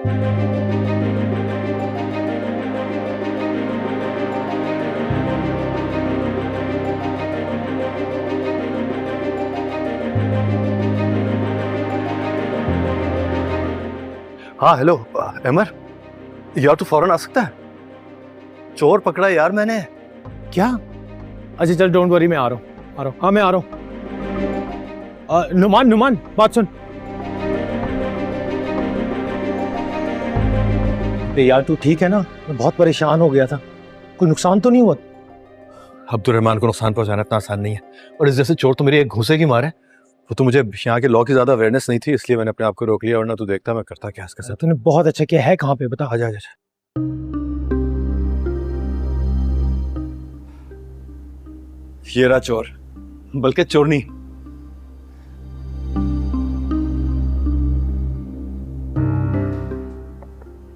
हाँ हेलो अमर, यार तू फौरन आ सकता है? चोर पकड़ा यार मैंने। क्या? अच्छा चल, डोंट वरी, मैं आ रहा हूँ। हाँ मैं आ रहा हूँ। नुमान बात सुन। यार तू ठीक है ना? मैं बहुत परेशान हो गया था। कोई नुकसान तो नहीं हुआ? अब्दुल-रहमान को नुकसान पहुंचाना इतना आसान नहीं है, और इस जैसे चोर तो मेरी एक घूसे की मार है। वो तो मुझे यहाँ के लॉ की ज्यादा अवेयरनेस नहीं थी, इसलिए मैंने अपने आप को रोक लिया, वरना तू देखता मैं करता क्या इसके साथ। तूने बहुत अच्छा किया है। कहाँ पे बता? आजा आजा। ये रहा चोर, बल्कि चोरनी।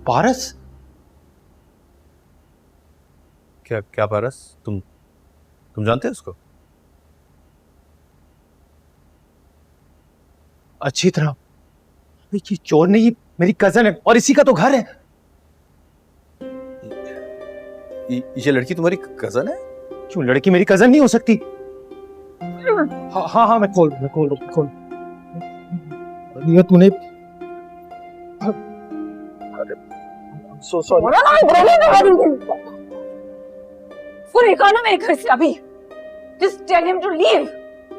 पारस? क्या क्या पारस? तुम जानते हो उसको? अच्छी तरह। ये चोर नहीं, मेरी कजन है, और इसी का तो घर है। ये लड़की तुम्हारी कजन है? क्यों लड़की मेरी कजन नहीं हो सकती? हाँ मैं खोल ये तूने। So sorry. वो निकालो ना मेरे घर से अभी। Just tell him to leave.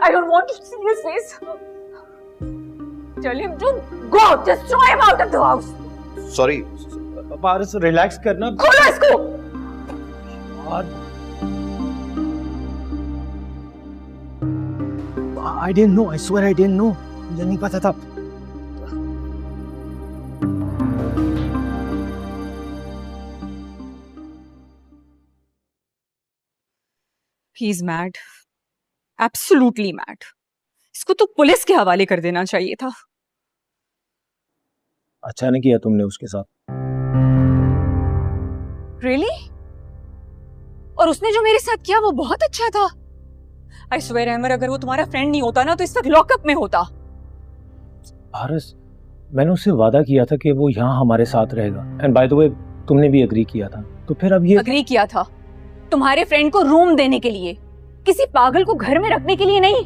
I don't want to see his face. Tell him to go. Just throw him out of the house. Sorry Paras, relax करना। खोलो इसको। I didn't know. I swear I didn't know. मुझे नहीं पता था। He's mad. Absolutely mad. इसको तो police के हवाले कर देना चाहिए था। अच्छा नहीं किया तुमने उसके साथ। Really? और उसने जो मेरे साथ किया वो बहुत अच्छा था। I swear अमर, अगर वो तुम्हारा फ्रेंड नहीं होता ना तो इस वक्त लॉकअप में होता। पारस, मैंने उससे वादा किया था कि वो यहाँ हमारे साथ रहेगा। एंड बाय द वे, तुमने भी एग्री किया था, तो फिर अब ये अग्री किया था तुम्हारे फ्रेंड को रूम देने के लिए, किसी पागल को घर में रखने के लिए नहीं।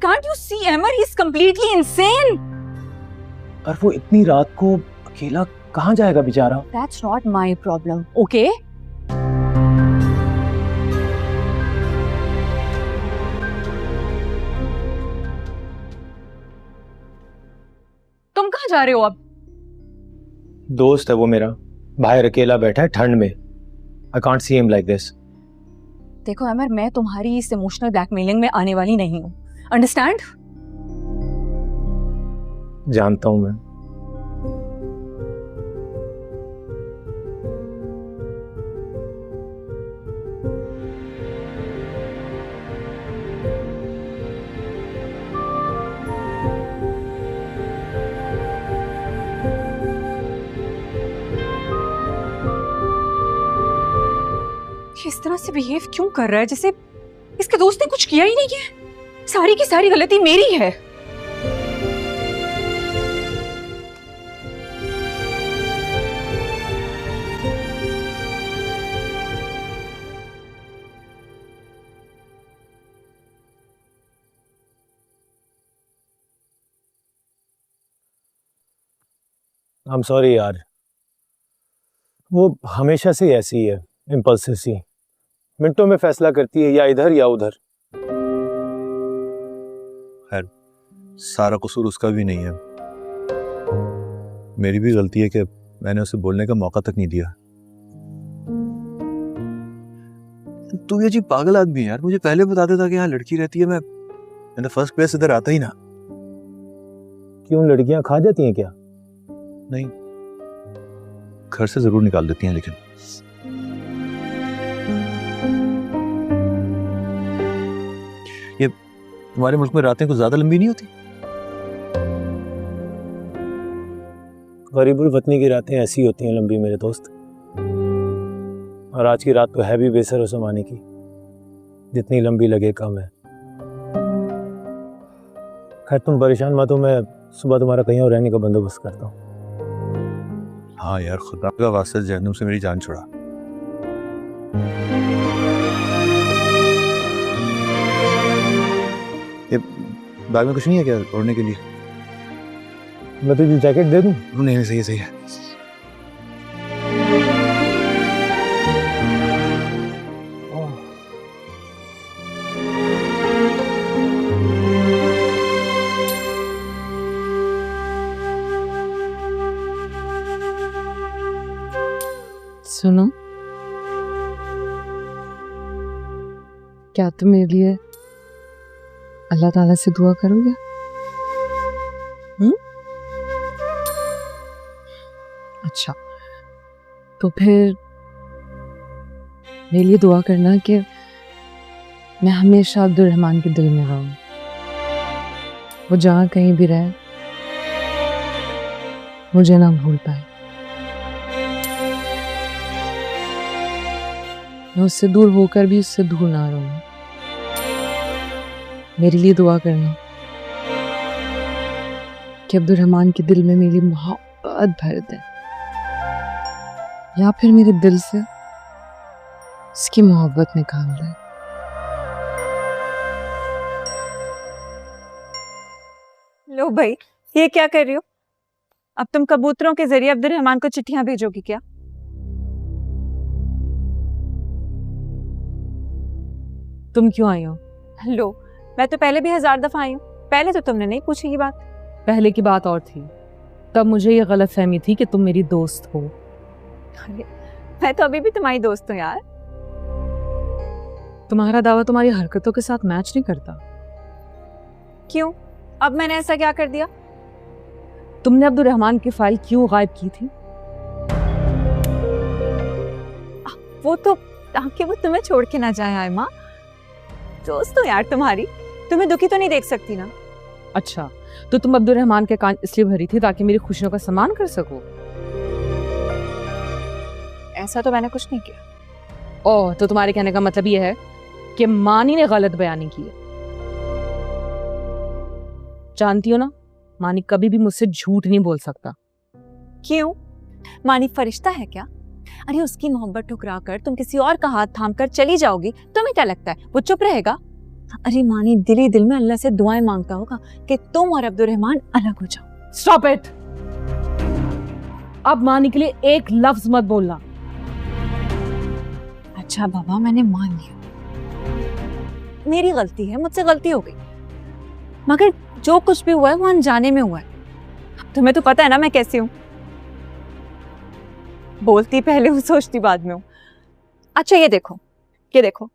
Can't you see Amar? He's completely insane. और वो इतनी रात को अकेला कहाँ जाएगा बेचारा? That's not my problem. Okay? तुम कहाँ जा रहे हो अब? दोस्त है वो मेरा, बाहर अकेला बैठा है ठंड में। I can't see him like this. देखो अमर, मैं तुम्हारी इस इमोशनल ब्लैकमेलिंग में आने वाली नहीं हूँ। अंडरस्टैंड? जानता हूँ मैं। इस तरह से बिहेव क्यों कर रहा है जैसे इसके दोस्त ने कुछ किया ही नहीं है। सारी की सारी गलती मेरी है। I'm sorry यार, वो हमेशा से ऐसी है, इम्पल्सिव सी, मिनटों में फैसला करती है, या इधर या उधर। खैर, सारा कसूर उसका भी नहीं है, मेरी भी गलती है कि मैंने उसे बोलने का मौका तक नहीं दिया। तू ये जी पागल आदमी है यार, मुझे पहले बता देता कि यहाँ लड़की रहती है, मैं इन द फर्स्ट प्लेस इधर आता ही ना। क्यों, लड़कियां खा जाती हैं क्या? नहीं, घर से जरूर निकाल देती हैं, लेकिन ये तुम्हारे मुल्क में रातें कुछ ज्यादा लंबी नहीं होती? गरीबुल वतनी की रातें ऐसी होती हैं लंबी मेरे दोस्त, और आज की रात तो है भी बेसर ज़माने की, जितनी लंबी लगे कम है। खैर तुम परेशान मत हो, मैं सुबह तुम्हारा कहीं और रहने का बंदोबस्त करता हूँ। हाँ यार, खुदा का वास्ता जहन्नुम से मेरी जान छुड़ा। ये बैग में कुछ नहीं है क्या ओढ़ने के लिए? मैं तुझे जैकेट दे दूँ? नहीं नहीं, सही है सही है। सुनो, क्या तुम मेरे लिए अल्लाह ताला से दुआ करोगे? अच्छा, तो फिर मेरे लिए दुआ करना कि मैं हमेशा अब्दुल रहमान के दिल में रहूं। वो जहाँ कहीं भी रहे मुझे ना भूल पाए। मैं उससे दूर होकर भी उससे दूर ना रहूं। मेरे लिए दुआ करना कि अब्दुल रहमान के दिल में मेरी मोहब्बत भर दे, या फिर मेरे दिल से उसकी मोहब्बत निकाल दे। लो भाई, ये क्या कर रही हो? अब तुम कबूतरों के जरिए अब्दुल रहमान को चिट्ठियां भेजोगी क्या? तुम क्यों आई हो? लो, मैं तो पहले भी 1000 दफा आई हूँ। पहले तो तुमने नहीं पूछी ये बात। पहले की बात और थी, तब मुझे ये गलत फहमी थी कि तुम मेरी दोस्त हो। अरे, मैं तो अभी भी तुम्हारी दोस्त हूँ यार। तुम्हारा दावा तुम्हारी हरकतों के साथ मैच नहीं करता। क्यों? अब मैंने ऐसा क्या कर दिया? तुमने अब्दुल रहमान की फाइल क्यों गायब की थी? वो तो ताकि वो तुम्हें छोड़ के ना जाए आयमा। दोस्त हो यार तुम्हारी, तुम्हें दुखी तो नहीं देख सकती ना। अच्छा, तो तुम अब्दुल रहमान के कान इसलिए भरी थी ताकि मेरी खुशियों का सम्मान कर सको? ऐसा तो मैंने कुछ नहीं किया। ओह, तो तुम्हारे कहने का मतलब ये है कि मानी ने गलत बयानी की है। जानती हो ना, मानी कभी भी मुझसे झूठ नहीं बोल सकता। क्यों? मानी फरिश्ता है क्या? अरे उसकी मोहब्बत ठुकरा कर तुम किसी और का हाथ थाम कर चली जाओगी, तुम्हें क्या लगता है वो चुप रहेगा? अरे मानी दिल ही दिल में अल्लाह से दुआएं मांगता होगा कि तुम और अब्दुल रहमान अलग हो जाओ। Stop it! अब मानी के लिए एक लफ्ज मत बोलना। अच्छा बाबा, मैंने मान लिया, मेरी गलती है, मुझसे गलती हो गई। मगर जो कुछ भी हुआ है वो अनजाने में हुआ है। तुम्हें तो पता है ना मैं कैसी हूँ। बोलती पहले हूँ, सोचती बाद में हूँ। अच्छा ये देखो, ये देखो,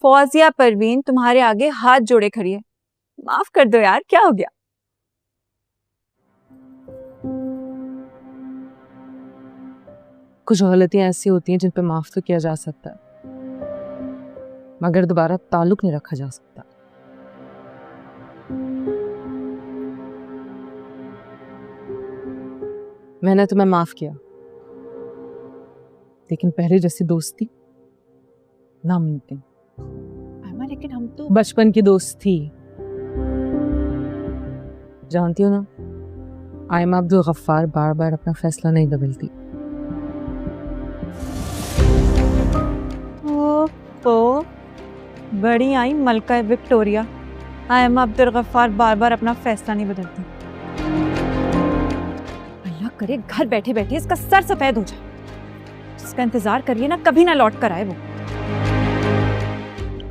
फौजिया परवीन तुम्हारे आगे हाथ जोड़े खड़ी है। माफ कर दो यार, क्या हो गया? कुछ गलतियां ऐसी होती हैं जिन पे माफ तो किया जा सकता है, मगर दोबारा ताल्लुक नहीं रखा जा सकता। मैंने तुम्हें माफ किया, लेकिन पहले जैसी दोस्ती नामुमकिन। लेकिन हम तो बचपन की दोस्त थी। जानती हो ना, आयमा अब्दुल गफ्फार बार बार अपना फैसला नहीं बदलती। तो बड़ी आई मलका विक्टोरिया, आयमा अब्दुल गफ्फार बार बार अपना फैसला नहीं बदलती। अल्लाह करे घर बैठे बैठे इसका सर सफेद हो जाए। इसका इंतजार करिए ना, कभी ना लौट कर आए वो।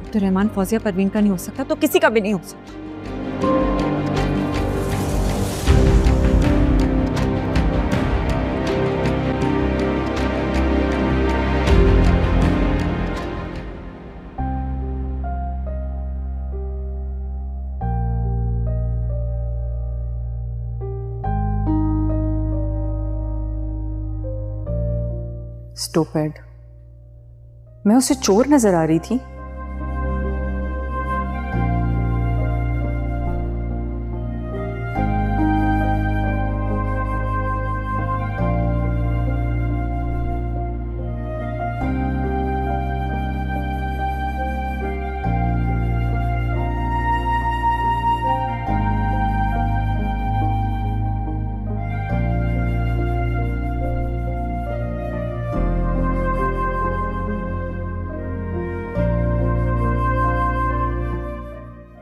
तो रहमान फौजिया परवीन का नहीं हो सकता तो किसी का भी नहीं हो सकता। स्टूपिड, मैं उसे चोर नजर आ रही थी।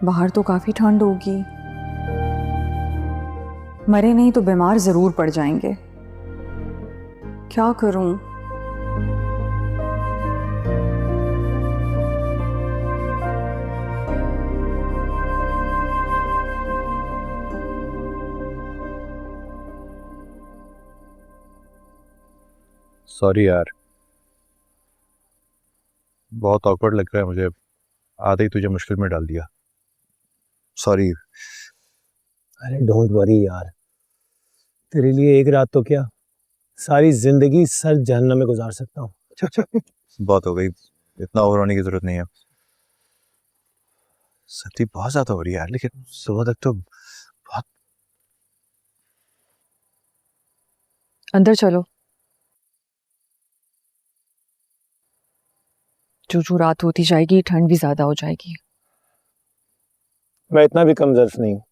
बाहर तो काफ़ी ठंड होगी। मरे नहीं तो बीमार ज़रूर पड़ जाएंगे। क्या करूं? सॉरी यार, बहुत ऑकवर्ड लग रहा है मुझे, आते ही तुझे मुश्किल में डाल दिया। सॉरी। अरे डोंट वरी यार, तेरे लिए एक रात तो क्या, सारी जिंदगी सर जहन्नम में गुजार सकता हूँ। बहुत हो गई, इतना ओवर होने की जरूरत नहीं है। सर्दी बहुत ज्यादा हो रही है यार, लेकिन सुबह तक तो बहुत। अंदर चलो। जो जो रात होती जाएगी ठंड भी ज्यादा हो जाएगी। मैं इतना भी कमजोर नहीं हूँ,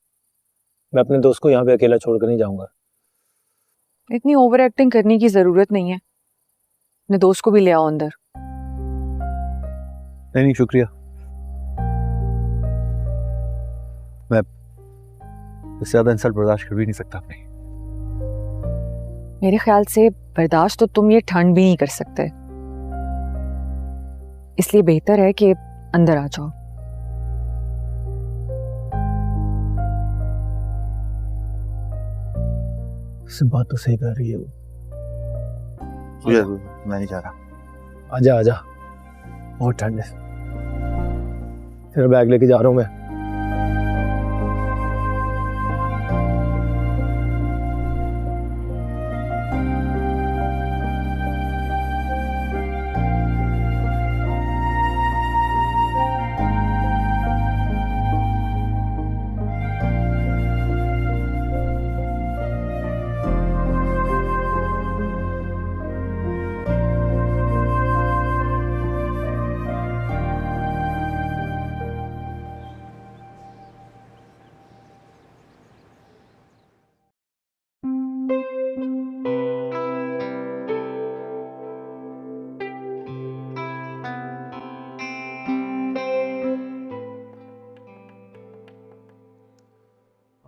मैं अपने दोस्त को यहाँ पे अकेला छोड़कर नहीं जाऊंगा। इतनी ओवर एक्टिंग करने की जरूरत नहीं है, अपने दोस्त को भी ले आओ अंदर। नहीं नहीं शुक्रिया, मैं इससे ज्यादा इंसल्ट बर्दाश्त कर भी नहीं सकता अपनी। मेरे ख्याल से बर्दाश्त तो तुम ये ठंड भी नहीं कर सकते, इसलिए बेहतर है कि अंदर आ जाओ। बात तो सही कर रही है वो। मैं नहीं जा रहा। आजा आजा, बहुत ठंड है। तेरा बैग लेके जा रहा हूँ मैं।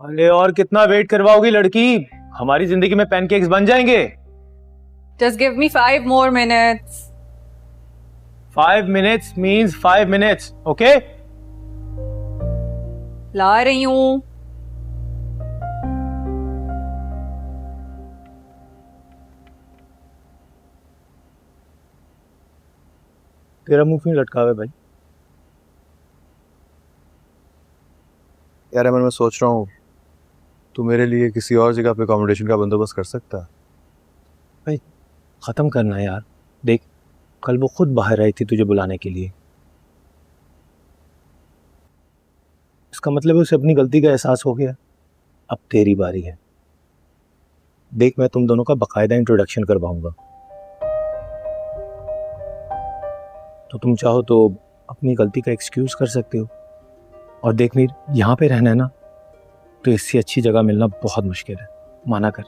अरे और कितना वेट करवाओगी लड़की, हमारी जिंदगी में पैनकेक्स बन जाएंगे। Just give me 5 more minutes. 5 minutes means 5 minutes, okay? ला रही हूँ। तेरा मुंह क्यों लटका हुआ है भाई? यार अमन, मैं सोच रहा हूँ तू मेरे लिए किसी और जगह पे अकोमोडेशन का बंदोबस्त कर सकता है। भाई खत्म करना है यार, देख कल वो खुद बाहर आई थी तुझे बुलाने के लिए। इसका मतलब है उसे अपनी गलती का एहसास हो गया, अब तेरी बारी है। देख मैं तुम दोनों का बकायदा इंट्रोडक्शन करवाऊंगा, तो तुम चाहो तो अपनी गलती का एक्सक्यूज कर सकते हो। और देख मीर, यहाँ पे रहना है ना, तो इससे अच्छी जगह मिलना बहुत मुश्किल है, माना कर।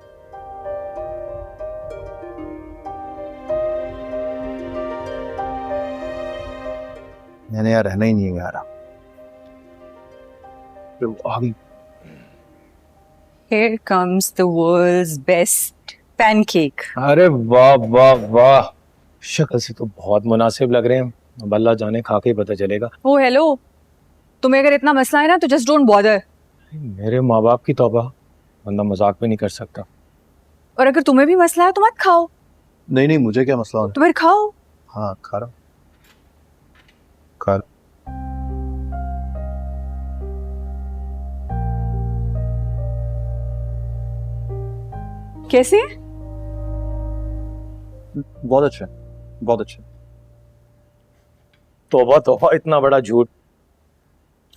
मैंने यार रहना ही नहीं है यार। अभी Here comes the world's best pancake. अरे वाह वाह वाह, शक्ल से तो बहुत मुनासिब लग रहे हैं, अब अल्लाह जाने खा के ही पता चलेगा। Oh hello. तुम्हें अगर इतना मसला है ना तो just don't bother. मेरे माँ बाप की तौबा, बंदा मजाक भी नहीं कर सकता। और अगर तुम्हें भी मसला है तो मत खाओ। नहीं नहीं, मुझे क्या मसला है? तो फिर खाओ। हाँ खा रहा हूँ, खा रहा कैसे? हूँ। बहुत अच्छा है, बहुत अच्छा। तौबा तौबा, इतना बड़ा झूठ।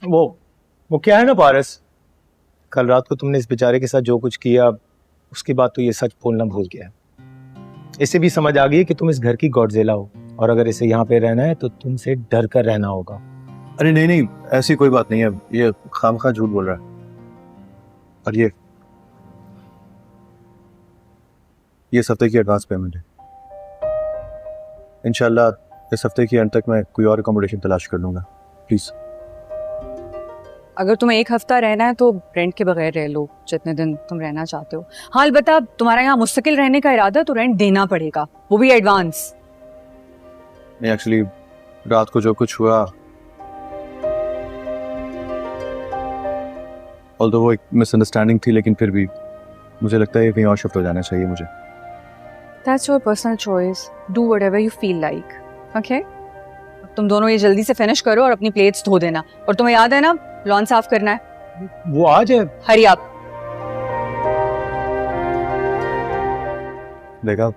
वो क्या है ना पारस, कल रात को तुमने इस बेचारे के साथ जो कुछ किया, उसके बाद तो ये सच बोलना भूल गया। इसे भी समझ आ गई कि तुम इस घर की गॉडजिला हो, और अगर इसे यहाँ पे रहना है तो तुमसे डर कर रहना होगा। अरे नहीं नहीं, ऐसी कोई बात नहीं है, ये खामखा झूठ बोल रहा है। और ये इस हफ्ते की एडवांस पेमेंट है। इंशाल्लाह इस हफ्ते के अंत तक मैं कोई और अकोमोडेशन तलाश कर लूंगा। प्लीज। अगर तुम्हें 1 हफ्ता रहना है तो रेंट के बगैर रह लो, जितने दिन तुम रहना चाहते हो। हाँ अलबत्ता तुम्हारा यहाँ मुस्तकिल रहने का इरादा तो रेंट देना पड़ेगा, वो भी एडवांस। नहीं एक्चुअली रात को जो कुछ हुआ, ऑल्दो वो एक मिसअंडरस्टैंडिंग थी, लेकिन फिर भी मुझे लगता है कहीं और शिफ्ट हो जाना चाहिए मुझे। That's your personal choice. Do whatever you feel like. Okay? तुम दोनों ये जल्दी से फिनिश करो और अपनी प्लेट्स धो देना। और तुम्हें याद है ना, लॉन साफ करना है। वो आज है। हरी आप। देखा,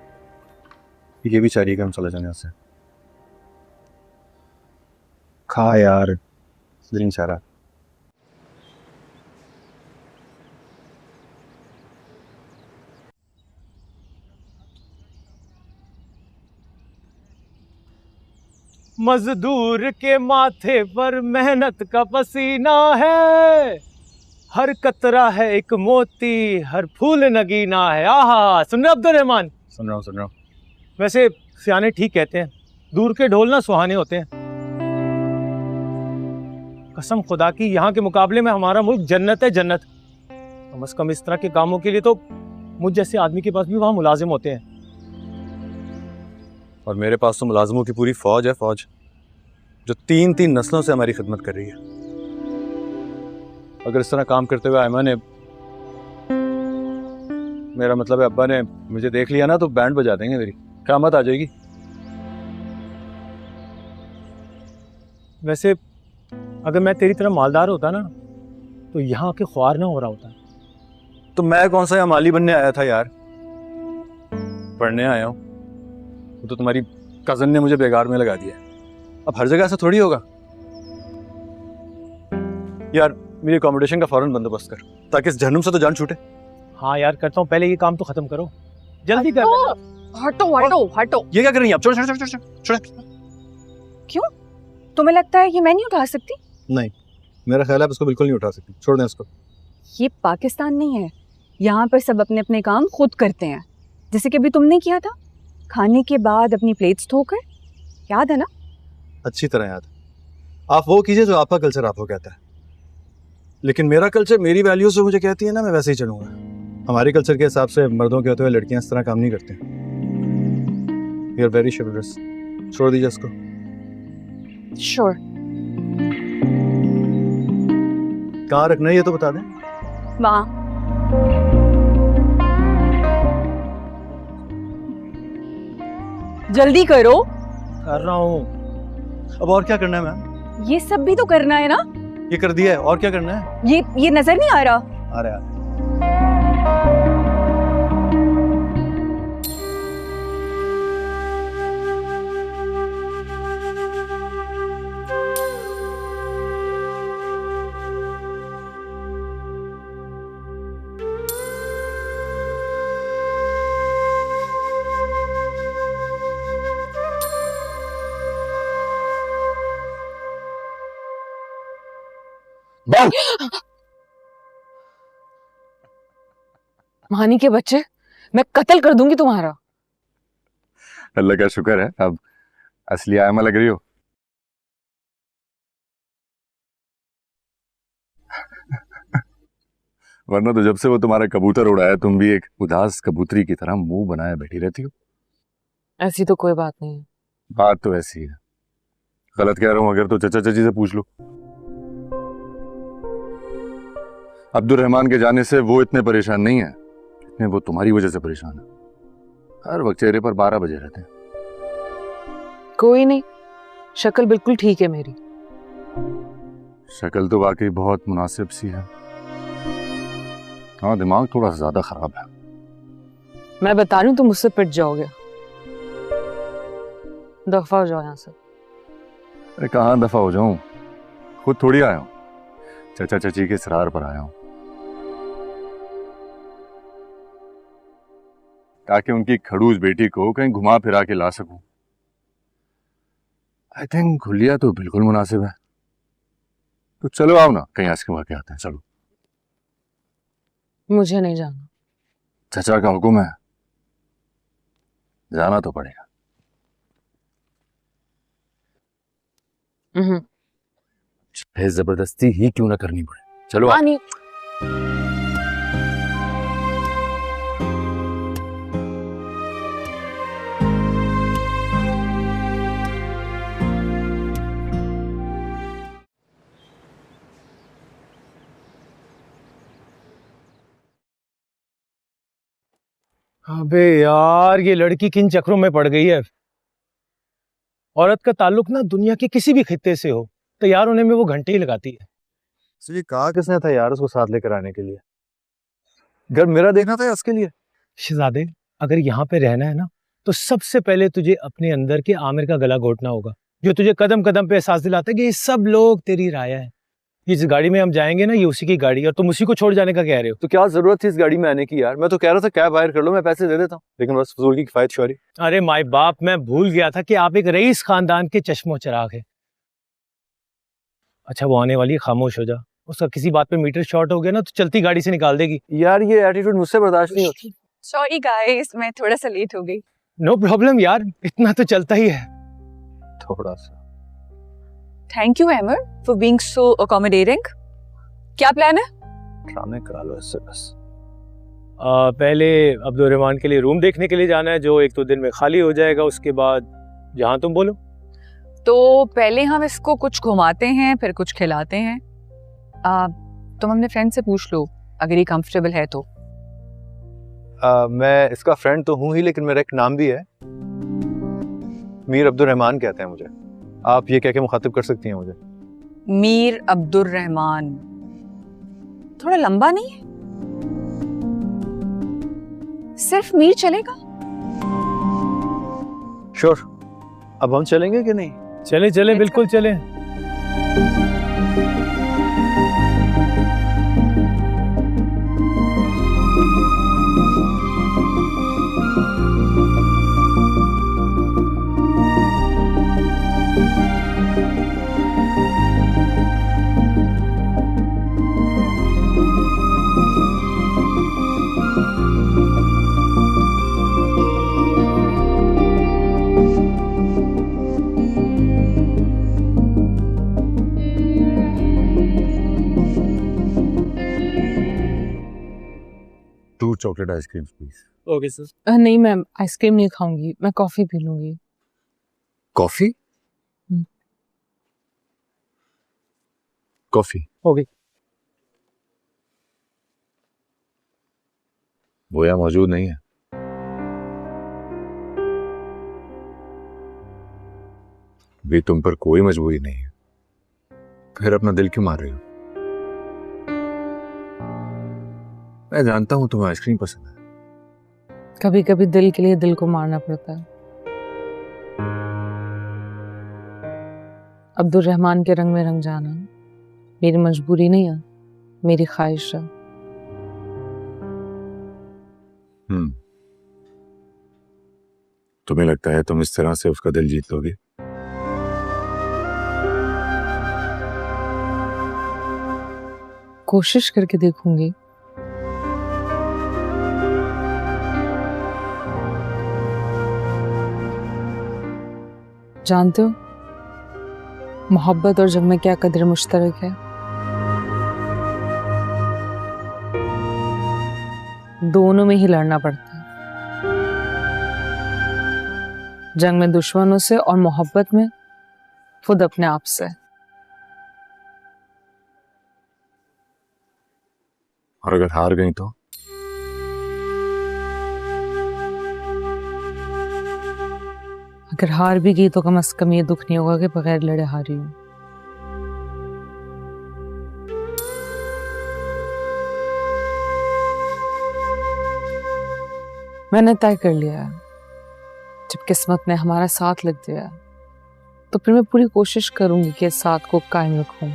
ये भी चाहिए कि हम चले जाए यहाँ से। खा यार। दिल नहीं चाह रहा। मजदूर के माथे पर मेहनत का पसीना है, हर कतरा है एक मोती, हर फूल नगीना है। आहा, सुन रहे अब्दुल रहमान? सुन रहा हूँ। वैसे सियाने ठीक कहते हैं, दूर के ढोल ना सुहाने होते हैं। कसम खुदा की, यहाँ के मुकाबले में हमारा मुल्क जन्नत है, जन्नत। कम से कम इस तरह के कामों के लिए तो मुझ जैसे आदमी के पास भी वहाँ मुलाजिम होते हैं। और मेरे पास तो मुलाजिमों की पूरी फौज है, फौज जो 3-3 नस्लों से हमारी खिदमत कर रही है। अगर इस तरह काम करते हुए आयमा ने, मेरा मतलब है अब्बा ने मुझे देख लिया ना, तो बैंड बजा देंगे, मेरी क़यामत आ जाएगी। वैसे अगर मैं तेरी तरह मालदार होता ना, तो यहाँ के ख्वार ना हो रहा होता। तो मैं कौन सा यहाँ माली बनने आया था यार, पढ़ने आया हूँ। वो तो तुम्हारी कजन ने मुझे बेकार में लगा दिया। अब हर जगह ऐसा थोड़ी होगा यार। मेरी अकोमोडेशन का फौरन बंदोबस्त कर, ताकि इस जहन्नुम से तो जान छूटे। हाँ यार, करता हूँ, पहले ये काम तो खत्म करो, जल्दी कर। हटो हटो हटो। ये क्या कर रही हैं आप? छोड़ छोड़ छोड़ छोड़। क्यों? तुम्हें लगता है कि मैं नहीं उठा सकती? नहीं, मेरा ख्याल है आप इसको बिल्कुल नहीं उठा सकती। छोड़ दें इसको। ये पाकिस्तान नहीं है, यहाँ पर सब अपने अपने काम खुद करते हैं। जैसे कि अभी तुमने किया था, खाने के बाद अपनी प्लेट्स धोकर, याद है ना? अच्छी तरह याद। आप वो कीजिए जो आपका कल्चर आपको कहता है, लेकिन मेरा कल्चर मेरी वैल्यूज जो मुझे कहती है ना, मैं वैसे ही चलूंगा। हमारे कल्चर के हिसाब से मर्दों के होते हुए लड़कियां इस तरह काम नहीं करते। You are very chivalrous. छोड़ दीजिए इसको। श्योर। कहाँ रखना है ये तो बता दें। वहाँ। जल्दी करो। कर रहा हूँ। अब और क्या करना है मैम? ये सब भी तो करना है ना? ये कर दिया है, और क्या करना है? ये नजर नहीं आ रहा? आ रहा है। मानी के बच्चे, मैं कत्ल कर दूंगी तुम्हारा। अल्लाह का शुक्र है अब असली आयमा लग रही हो। वरना तो जब से वो तुम्हारा कबूतर उड़ाया, तुम भी एक उदास कबूतरी की तरह मुंह बनाए बैठी रहती हो। ऐसी तो कोई बात नहीं है। बात तो ऐसी है। गलत कह रहा हूं अगर तो चचा चाची से पूछ लो। अब्दुल रहमान के जाने से वो इतने परेशान नहीं है जितने वो तुम्हारी वजह से परेशान है। हर वक्त चेहरे पर 12 बजे रहते हैं। कोई नहीं, शक्ल बिल्कुल ठीक है मेरी। शक्ल तो वाकई बहुत मुनासिब सी है। हाँ, दिमाग थोड़ा सा ज्यादा खराब है। मैं बता रही हूँ तुम मुझसे पिट जाओगे। दफा हो जाओ यहाँ से। अरे कहाँ दफा हो जाऊं, खुद थोड़ी आया हूं, चचा चाची के इसरार पर आया हूं, ताकि उनकी खड़ूस बेटी को कहीं घुमा फिरा के ला सकूं। आई थिंक खुलिया तो बिल्कुल मुनासिब है। तो चलो आओ ना, कहीं आइसक्रीम खा के आते हैं। चलो। मुझे नहीं जाना। चचा का हुक्म है, जाना तो पड़ेगा। है, जबरदस्ती ही क्यों ना करनी पड़े। चलो आप। मानी अबे यार, ये लड़की किन चक्रों में पड़ गई है। औरत का ताल्लुक ना दुनिया के किसी भी खित्ते से हो, तैयार होने में वो घंटे ही लगाती है। तो ये कहा किसने था यार उसको साथ लेकर आने के लिए? घर मेरा देखना था या उसके लिए? शहजादे, अगर यहाँ पे रहना है ना, तो सबसे पहले तुझे अपने अंदर के आमिर का गला घोटना होगा, जो तुझे कदम कदम पे एहसास दिलाता है कि ये सब लोग तेरी राया है। ये जिस गाड़ी में हम जाएंगे ना, ये उसी की गाड़ी है, और तुम उसी को छोड़ जाने का कह रहे हो। तो क्या जरूरत थी इस गाड़ी में आने की यार? मैं तो कह रहा था कैब हायर कर लो, मैं पैसे दे देता हूँ, लेकिन बस फजूल की किफायत शौरी। अरे माय बाप, मैं भूल गया था कि आप एक रईस खानदान के चश्मो चिराग है। अच्छा, वो आने वाली है, खामोश हो जा। उसका किसी बात पे मीटर शॉर्ट हो गया ना, तो चलती गाड़ी से निकाल देगी। यार ये एटीट्यूड मुझसे बर्दाश्त नहीं होती। सॉरी गाइस, मैं थोड़ा सा लेट हो गई। नो प्रॉब्लम यार, इतना तो चलता ही है। थोड़ा सा। Thank you Amar for being so accommodating. क्या प्लान है? ड्रामे करा लो इससे बस। पहले अब्दुल रहमान के लिए रूम देखने के लिए जाना है, जो 1-2 दिन में खाली हो जाएगा। उसके बाद जहाँ तुम बोलो। तो पहले हम इसको कुछ घुमाते हैं, फिर कुछ खिलाते हैं। तुम अपने फ्रेंड से पूछ लो अगर ये कंफर्टेबल है तो। मैं इसका फ्रेंड तो हूँ ही, लेकिन मेरा एक नाम भी है। मीर अब्दुल रहमान कहते हैं मुझे। आप ये कह के मुखातिब कर सकती हैं मुझे। मीर अब्दुल रहमान थोड़ा लंबा नहीं है? सिर्फ मीर चलेगा? श्योर। अब हम चलेंगे कि नहीं? चले चले, बिल्कुल चले। Two chocolate ice cream please. Okay sir. नहीं मैम, आइसक्रीम नहीं खाऊंगी, मैं कॉफी पी लूंगी। कॉफी? हम्म। कॉफी हो गई। वो यहाँ मौजूद नहीं है। भी तुम पर कोई मजबूरी नहीं है, फिर अपना दिल क्यों मार रही हो? मैं जानता हूं तुम्हें आइसक्रीम पसंद है। कभी कभी दिल के लिए दिल को मारना पड़ता है। अब्दुल रहमान के रंग में रंग जाना मेरी मजबूरी नहीं है, मेरी ख्वाहिश है। तुम्हें लगता है तुम इस तरह से उसका दिल जीत लोगे? कोशिश करके देखूंगी। जानते हो मोहब्बत और जंग में क्या कदर मुश्तरक है? दोनों में ही लड़ना पड़ता है। जंग में दुश्मनों से और मोहब्बत में खुद अपने आप से। और अगर हार गई तो? अगर हार भी गई तो कम से कम ये दुख नहीं होगा कि बगैर लड़े हारी हूं। मैंने तय कर लिया है, जब किस्मत ने हमारा साथ लग दिया तो फिर मैं पूरी कोशिश करूंगी कि इस साथ को कायम रखूं।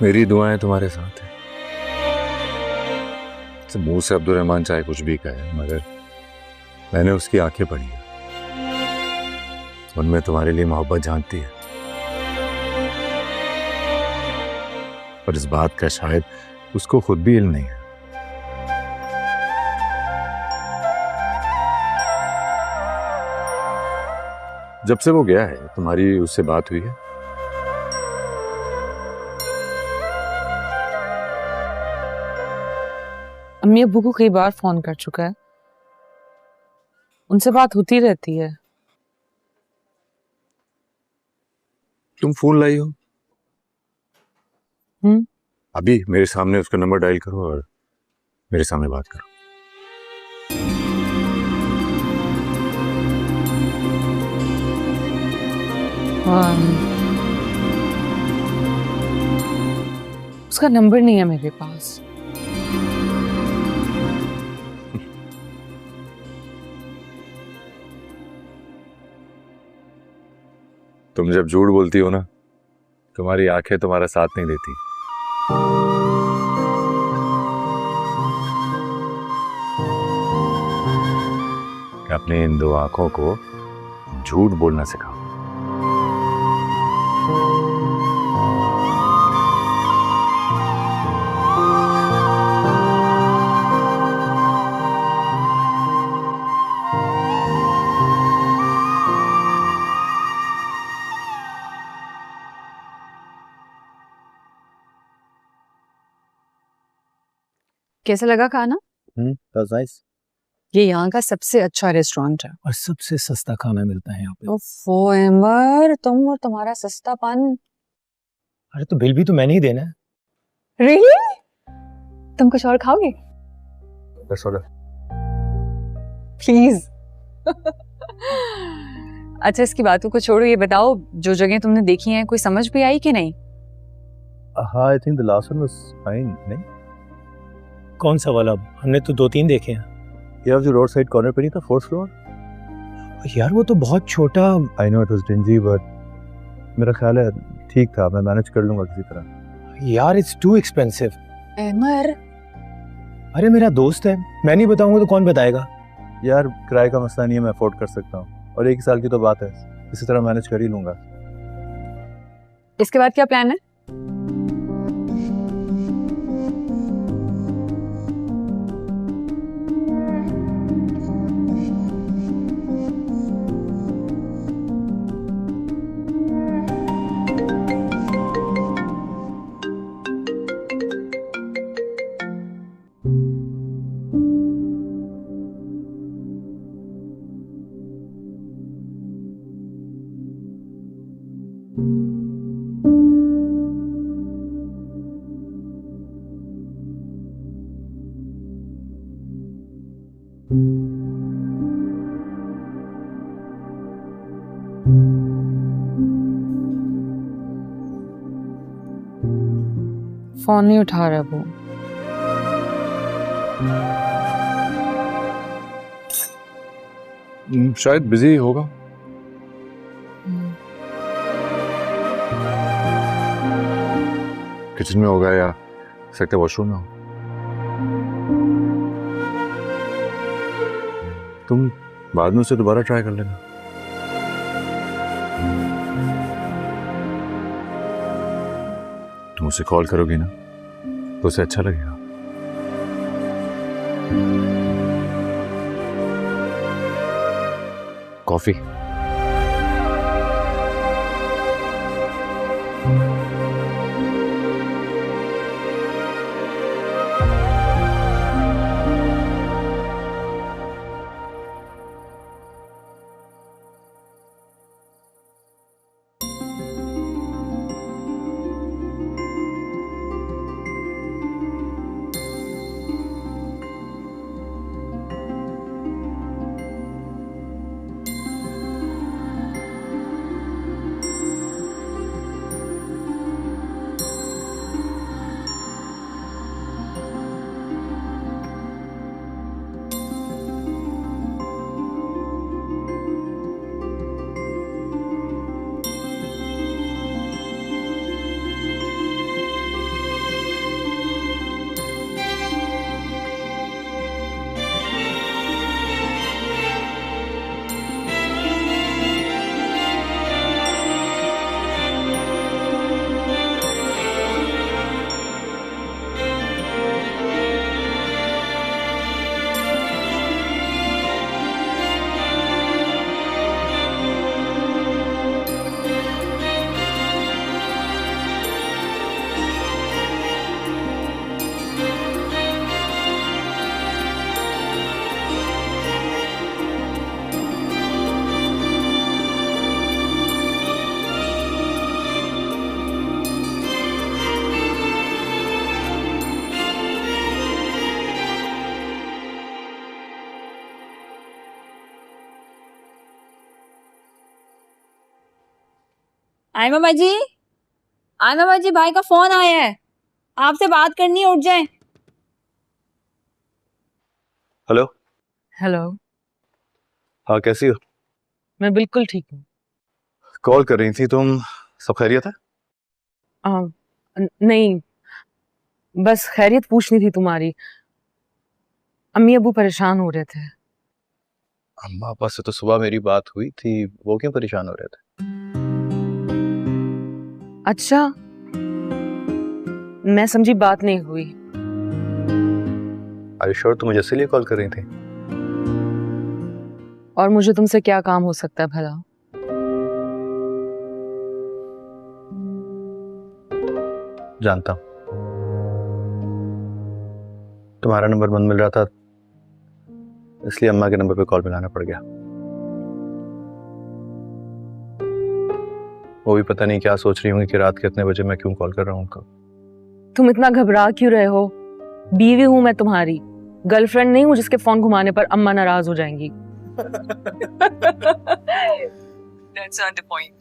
मेरी दुआएं तुम्हारे साथ हैं। मुंह से अब्दुल रहमान चाहे कुछ भी कहे, मगर मैंने उसकी आंखें पढ़ी है, उनमें तुम्हारे लिए मोहब्बत झांकती है। पर इस बात का शायद उसको खुद भी इल्म नहीं है। जब से वो गया है तुम्हारी उससे बात हुई है? अम्मी अब्बू को कई बार फोन कर चुका है, उनसे बात होती रहती है। तुम फोन लाई हो? अभी मेरे सामने उसका नंबर डायल करो और मेरे सामने बात करो। उसका नंबर नहीं है मेरे पास। तुम जब झूठ बोलती हो ना, तुम्हारी आंखें तुम्हारा साथ नहीं देती। अपने इन दो आंखों को झूठ बोलना सिखाओ। कैसा लगा खाना? That's nice. ये यहाँ का सबसे अच्छा रेस्टोरेंट है। और सबसे सस्ता खाना मिलता है यहाँ पे। ओफो एमर, तुम और तुम्हारा सस्तापन। अरे तो बिल भी तो मैंने ही देना है। रियली? तुम कुछ और खाओगे? प्लीज। अच्छा इसकी बातों को छोड़ो, ये बताओ जो जगह तुमने देखी हैं कोई समझ भी आई कि नहीं? हाँ, I think the last one was fine. नहीं, कौन सा वाला? हमने तो 2-3 देखे हैं। ये जो रोड साइड कॉर्नर पे नहीं था, 4th फ्लोर। यार वो तो बहुत छोटा। I know it was dingy but मेरा ख्याल है ठीक था, मैं मैनेज कर लूंगा किसी तरह। यार इट्स टू एक्सपेंसिव। एमर, अरे मेरा दोस्त है, मैं नहीं बताऊंगा तो कौन बताएगा? यार किराए का मसला नहीं है, मैं अफोर्ड कर सकता हूँ और 1 साल की तो बात है, इसी तरह मैनेज कर ही लूंगा। इसके बाद क्या प्लान है? फोन नहीं उठा रहा वो। शायद बिजी होगा। किचन में होगा या सकते वॉशरूम में हो। तुम बाद में उसे दोबारा ट्राई कर लेना। तुम उसे कॉल करोगी ना तो उसे अच्छा लगेगा। कॉफी? आयमा जी, आयमा जी, भाई का फोन आया है, आपसे बात करनी है, उठ जाए। हेलो। हेलो। हाँ, कैसी हो? मैं बिल्कुल ठीक हूँ। कॉल कर रही थी तुम, सब खैरियत है? नहीं, बस खैरियत पूछनी थी तुम्हारी। अम्मी अबू परेशान हो रहे थे। अम्मा पापा से तो सुबह मेरी बात हुई थी, वो क्यों परेशान हो रहे थे? अच्छा, मैं समझी बात नहीं हुई। आर यू श्योर तुम मुझे इसीलिए कॉल कर रही थी? और मुझे तुमसे क्या काम हो सकता है भला? जानता हूं, तुम्हारा नंबर बंद मिल रहा था, इसलिए अम्मा के नंबर पे कॉल मिलाना पड़ गया। वो भी पता नहीं क्या सोच रही होंगी कि रात के इतने बजे मैं क्यों कॉल कर रहा हूँ उनको। तुम इतना घबरा क्यों रहे हो? बीवी हूं मैं तुम्हारी, गर्लफ्रेंड नहीं हूं जिसके फोन घुमाने पर अम्मा नाराज हो जाएंगी। That's not the point.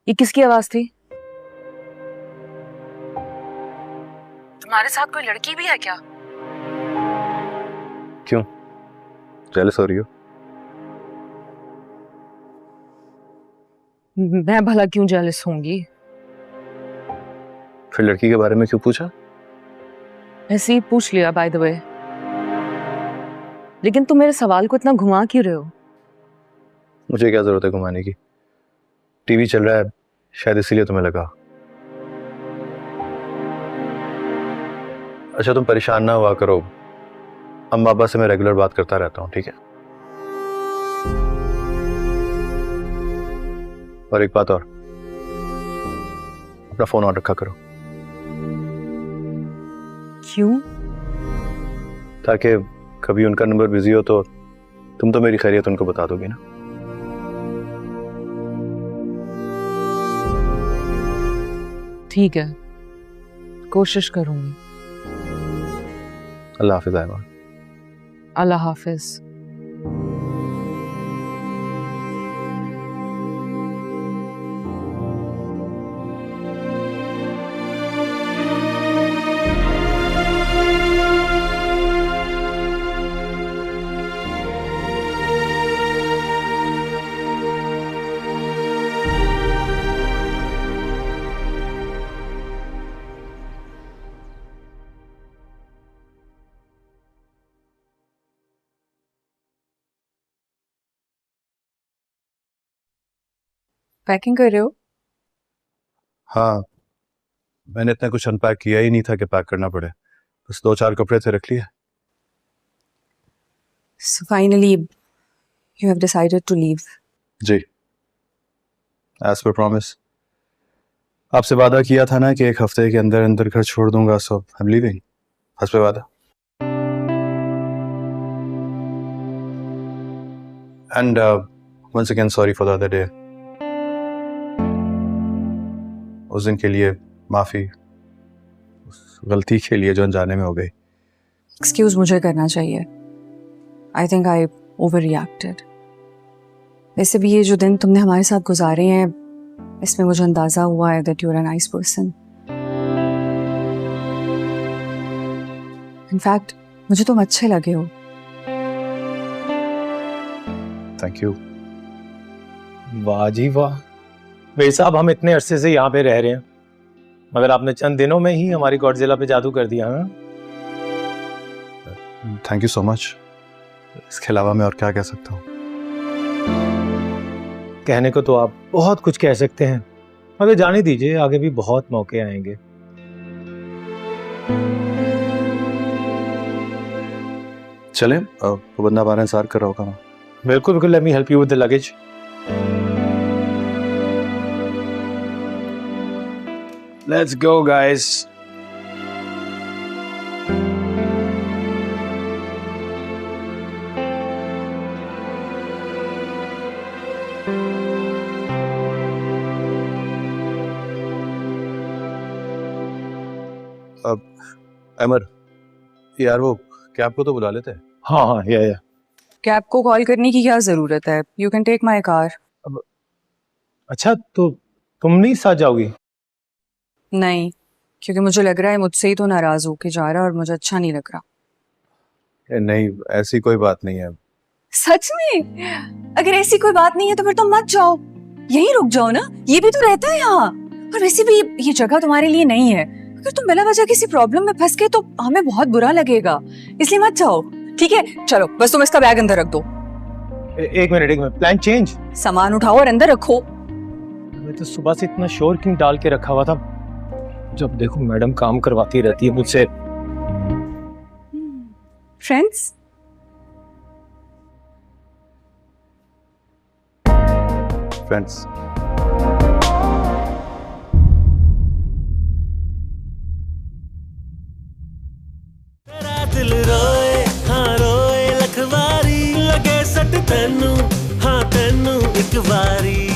ये किसकी आवाज थी? तुम्हारे साथ कोई लड़की भी है क्या? क्यों, जेलस हो रही हो? मैं भला क्यों जेलस होंगी? फिर लड़की के बारे में क्यों पूछा? ऐसे ही पूछ लिया बाय द वे। लेकिन तुम मेरे सवाल को इतना घुमा क्यों रहे हो? मुझे क्या जरूरत है घुमाने की? टीवी चल रहा है, शायद इसीलिए तुम्हें लगा। अच्छा, तुम परेशान ना हुआ करो, अम्मा अब्बा से मैं रेगुलर बात करता रहता हूँ, ठीक है? और एक बात और, अपना फोन ऑन रखा करो। क्यों? ताकि कभी उनका नंबर बिजी हो तो तुम तो मेरी खैरियत उनको बता दोगी ना। ठीक है, कोशिश करूंगी। अल्लाह हाफिज आयमा। अल्लाह हाफिज। पैकिंग कर रहे हो? हाँ, मैंने इतना कुछ अनपैक किया ही नहीं था कि पैक करना पड़े, बस 2-4 कपड़े थे, रख लिए। So finally, you have decided to leave. जी, एज पर प्रॉमिस। आपसे वादा किया था ना कि 1 हफ्ते के अंदर अंदर घर छोड़ दूंगा, so I am leaving, as per वादा। And once again sorry for the other day. उस दिन के लिए माफी, उस गलती के लिए जो अनजाने में हो गई। Excuse मुझे करना चाहिए। I think I overreacted. वैसे भी ये जो दिन तुमने हमारे साथ गुजारे हैं, इसमें मुझे अंदाजा हुआ है that you're a nice person. In fact, मुझे तुम अच्छे लगे हो। Thank you. वाह जी वाह, भाई साहब हम इतने अरसे से यहाँ पे रह रहे हैं, मगर आपने चंद दिनों में ही हमारी गॉडजिला पे जादू कर दिया। हाँ, थैंक यू सो मच। इसके अलावा मैं और क्या कह सकता हूँ? कहने को तो आप बहुत कुछ कह सकते हैं, मगर जाने दीजिए, आगे भी बहुत मौके आएंगे। चलें, वो बंदा बाहर इंतजार कर रहा होगा वहाँ। बिल्कुल बिल्कुल, let me help you with the luggage. Let's go guys. Amar, यार वो कैब को तो बुला लेते हैं। हाँ हाँ, या कैब को कॉल करने की क्या जरूरत है? You can take my car. अच्छा, तो तुम नहीं साथ जाओगी? नहीं, क्योंकि मुझे लग रहा है मुझसे ही तो नाराज होके जा रहा है और मुझे अच्छा नहीं लग रहा। नहीं, ऐसी कोई बात नहीं है। सच में? अगर ऐसी कोई बात नहीं है तो फिर तुम मत जाओ, यहीं रुक जाओ ना, ये भी तो रहता है यहाँ। और वैसे भी ये जगह तुम्हारे लिए नहीं है। अगर तुम बिना वजह किसी प्रॉब्लम में फंस गए तो हमें बहुत बुरा लगेगा, इसलिए मत जाओ। ठीक है, चलो बस तुम इसका बैग अंदर रख दो। एक मिनट, प्लान चेंज। सामान उठाओ और अंदर रखो। मैं तो सुबह से इतना शोर क्यों डाल के रखा हुआ था? जब देखो मैडम काम करवाती रहती है मुझसे। फ्रेंड्स, फ्रेंड्स, दिल रोए हाँ रोए लख वारी लगे सट तेनू हाँ तेनू एक वारी।